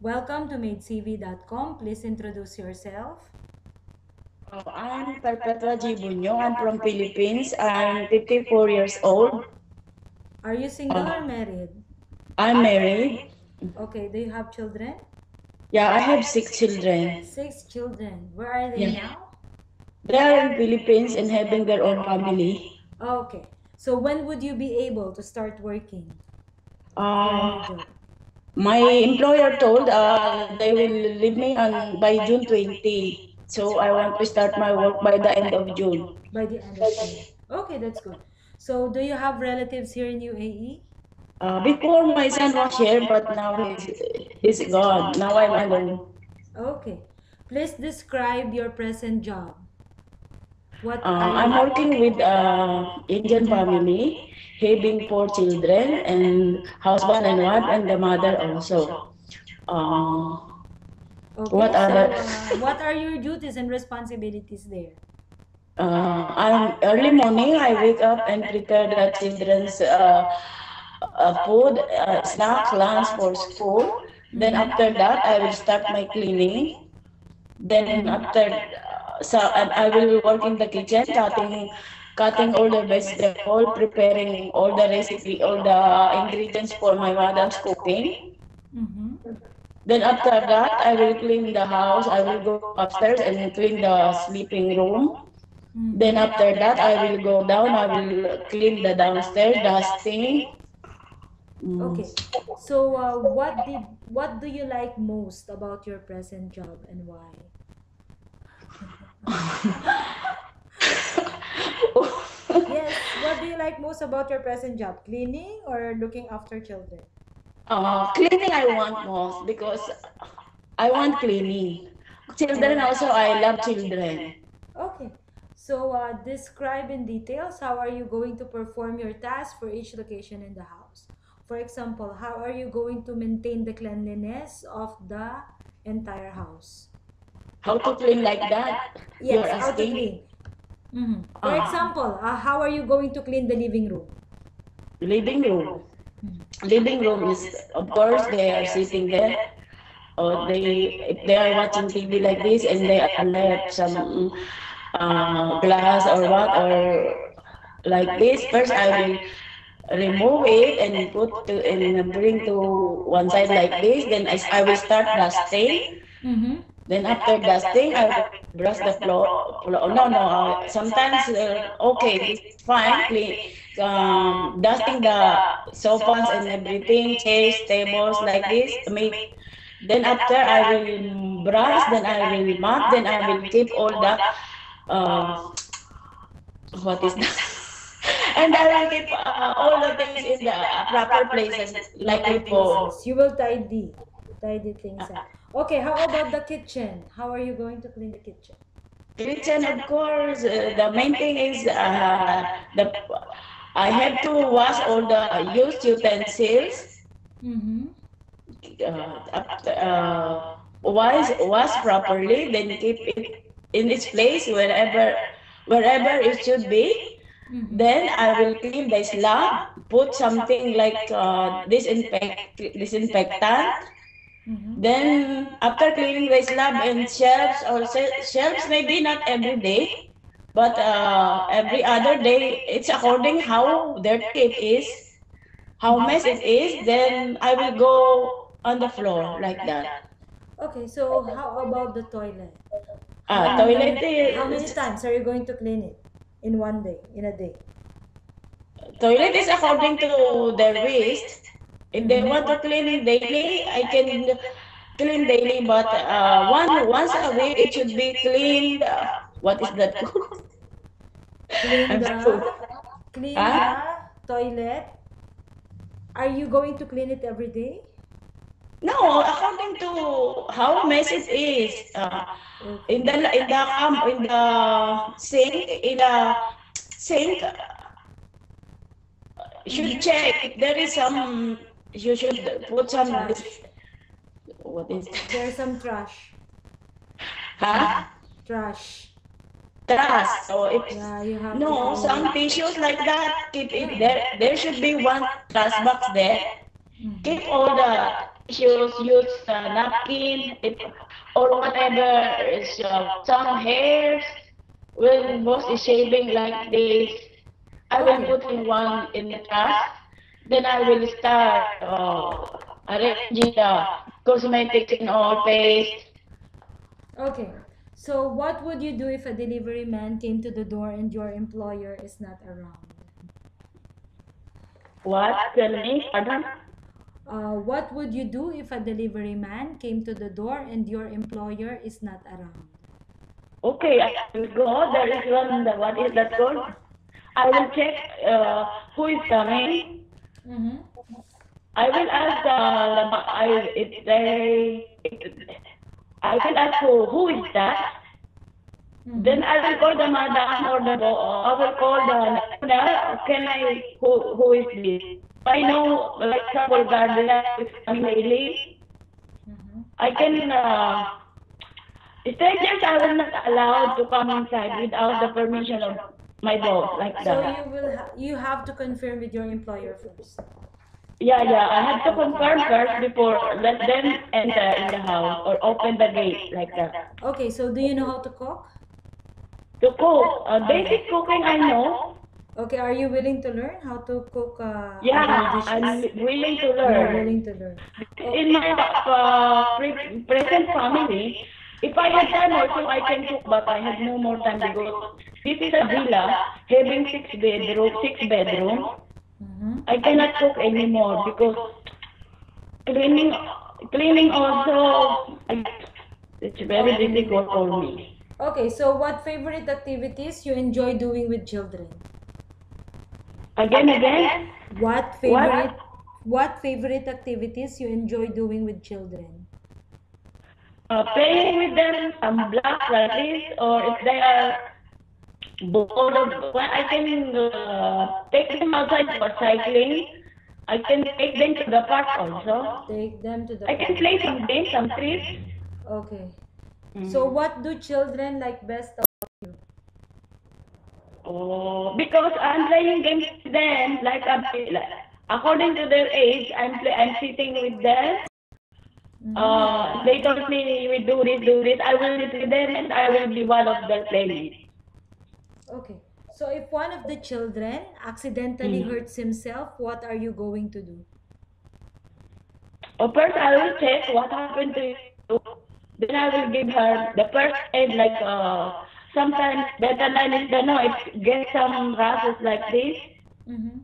Welcome to MaidCV.com. Please introduce yourself. I'm Perpetua G. Bunyo. I'm from Philippines. I'm 54 years old. Are you single Uh, or married? I'm married. Okay, do you have children? Yeah, I have 6 children. Six children. Where are they Yeah, now? they are in Philippines and having their own family. Okay. So when would you be able to start working for a new Uh, job? my employer told they will leave me on by June 20. So I want to start my work by the end of June. By the end of June. Okay, that's good. So do you have relatives here in UAE? Before my son was here, but now he's gone. Now I'm alone. Okay. Please describe your present job. What are you? I'm working with Indian family, having 4 children and husband and wife and the mother also. Uh, what Okay, so other? what are your duties and responsibilities there? I'm early morning. I wake up and prepare the children's food, snack, lunch for school. Then after that, I will start my cleaning. Then after, I will work in the kitchen, cutting all the vegetable, preparing all the recipe, all the ingredients for my madam's cooking. Mm-hmm. Then after that, I will clean the house. I will go upstairs and clean the sleeping room. Then Mm-hmm. after that, I will go down. I will clean the downstairs, dusting. Mm. Okay. So what do you like most about your present job and why? Yes, what do you like most about your present job? Cleaning or looking after children? Cleaning I want most because I want cleaning. Children also, I love children. Okay. So describe in details how are you going to perform your task for each location in the house. For example, how are you going to maintain the cleanliness of the entire house? How to clean like that? You're Yes, how to asking? clean. For Uh, example, how are you going to clean the living room? living room. Living room is, of course, they are sitting there. Or if they are watching TV like this and they are left some glass or what or like this, first I will remove it and bring to one side like this. Then I will start dusting. Mm-hmm. Then after dusting, I will brush the floor. No, no. Sometimes okay, this is fine. Clean, dusting the sofas and everything, chairs, tables like this. Then after I will brush. Then I will mop. Then I will keep all the uh, what is that? And I will keep all the things in the proper places like Proper before. places. You will tidy things up. Okay, how about the kitchen? How are you going to clean the kitchen? Kitchen, of course. The main thing is the I have to wash all the used utensils. Mm-hmm. After, wash properly, then keep it in its place wherever it should be. Then I will clean the slab, put something like disinfectant. Mm-hmm. Then after cleaning the slab and shelves, maybe not every day, but every other day, it's according how dirty it is, how mess it is. Then I will go on the floor like that. Okay, so how about the toilet? How Toilet how many is times are you going to clean it in one day, in a day? toilet is according to their waste. If they want to clean daily, I can clean daily, but once a week it should be cleaned. What is that called? Clean I'm so the clean ah the toilet. Are you going to clean it every day? no, according to how mess it is. In the in the sink, you should check if there is some. You should put some. Trash. What is There's some trash. huh? Trash. Trash. So if Yeah, you have to no, clean some it. tissues like that, keep it there. There should be one trash box there. Keep all the tissues, use napkin, or whatever is some hairs. When boss is shaving like this, I will Okay. put in one in the trash. Then I will start arranging the cosmetics in all paste. Okay. So what would you do if a delivery man came to the door and your employer is not around? What? Tell me, pardon? What would you do if a delivery man came to the door and your employer is not around? Okay, I will go. There is one, what is that called? I will check who is coming. Mm-hmm. I will ask if I will ask who is that. Mm-hmm. Then I will call the madam or I will call the owner. Can I who is this? I know like trouble guardian is coming daily. Mm-hmm. I can strangers I will not allowed to come inside without the permission of my boss like So that. you have to confirm with your employer first. Yeah, yeah. I have to confirm first before let them enter in the house or open the gate like that. Okay, so do you know how to cook? To cook, basic cooking I know. Okay, are you willing to learn how to cook other Yeah, I'm dishes? willing to You're learn. willing to learn. In my present family, if I had time also I can cook, but I have no more time because this is a villa having six bedroom. Mm-hmm. I cannot cook anymore because cleaning, cleaning also, it's very difficult for me. Okay, so what favorite activities you enjoy doing with children? Again, What what? favorite activities you enjoy doing with children? Playing with them some blocks like this, or if they are bored of, well, I can take them outside for cycling. I can take them to the park also. Take them to the I can park. play some games, some tricks. Okay. So Mm. what do children like best about you? Oh, because I'm playing games with them, like according to their age, I'm sitting with them. Mm-hmm. They told me we do this, do this. I will sit with them, and I will be one of their playmates. Okay. So if one of the children accidentally Mm. hurts himself, what are you going to do? First, I will check what happened to you. Then I will give her the first aid, like sometimes betadine is the no, it gets some rashes like this. Mm-hmm.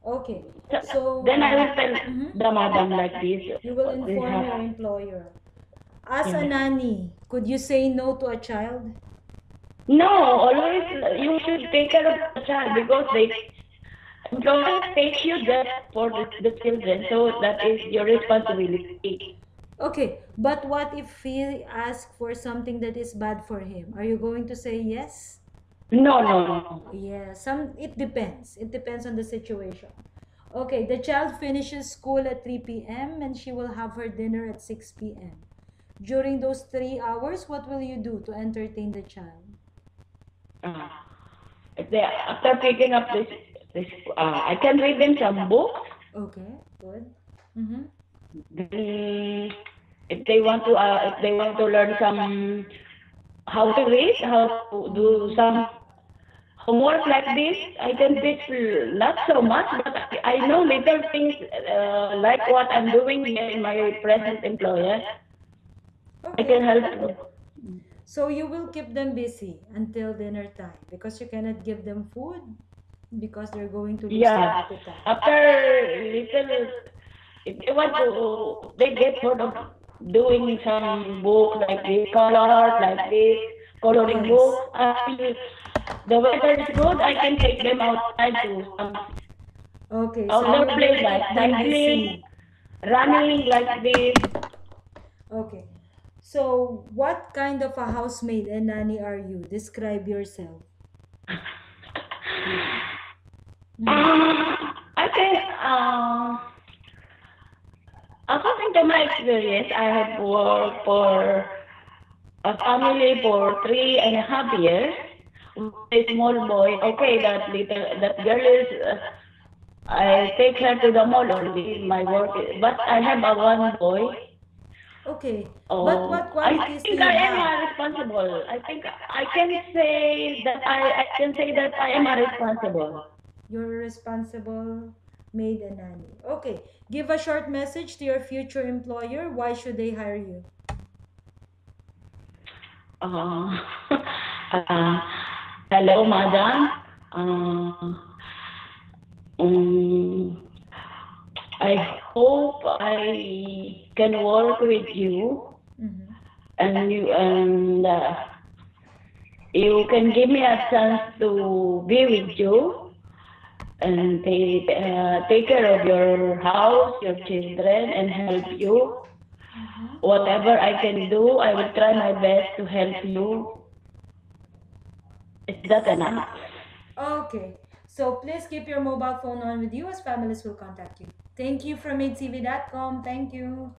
Okay. So, So then I will tell mhm. the madam like this. You will What this inform your employer. As a Yeah. nanny, could you say no to a child? No, always you should take care of the child because they employers take you just for the children, so that is your responsibility. Okay, but what if he asks for something that is bad for him? Are you going to say yes? No, no, no. Yeah, it depends. It depends on the situation. Okay, the child finishes school at 3 p.m. and she will have her dinner at 6 p.m. During those 3 hours, what will you do to entertain the child? Uh, if they after picking up this I can read them some books. Okay, good. Mm-hmm. Then if they want to learn some how to read, how to do some homework like this, I can teach not so much, but I know little things like what I'm doing here in my present employer. I Okay. can help. So you will keep them busy until dinner time because you cannot give them food because they're going to lose their Yeah. appetite. After little, if they want to, they get bored of doing some book like this, color like this, coloring Yes. book. The weather is good, I can take them outside to some Okay, so outdoor you will place keep like them cycling, busy. running like this. Okay. So what kind of a housemaid and nanny are you? Describe yourself. Mm. I think, according to my experience, I have worked for a family for 3.5 years with a small boy. Okay, that girl is I take her to the mall only. My work, but I have a one boy. Okay. But Oh, what I qualities do think you I am have? responsible. I think I can say that I can say that I am a responsible. You're a responsible maid and nanny. Okay. Give a short message to your future employer. Why should they hire you? Uh, uh, hello, madam. Uh, um, I hope I can work with you, Mm-hmm. and you can give me a chance to be with you and take care of your house, your children, and help you. Whatever I can do, I will try my best to help you. Is that enough? Okay. So please keep your mobile phone on with you as families will contact you. Thank you from AidTV.com. Thank you.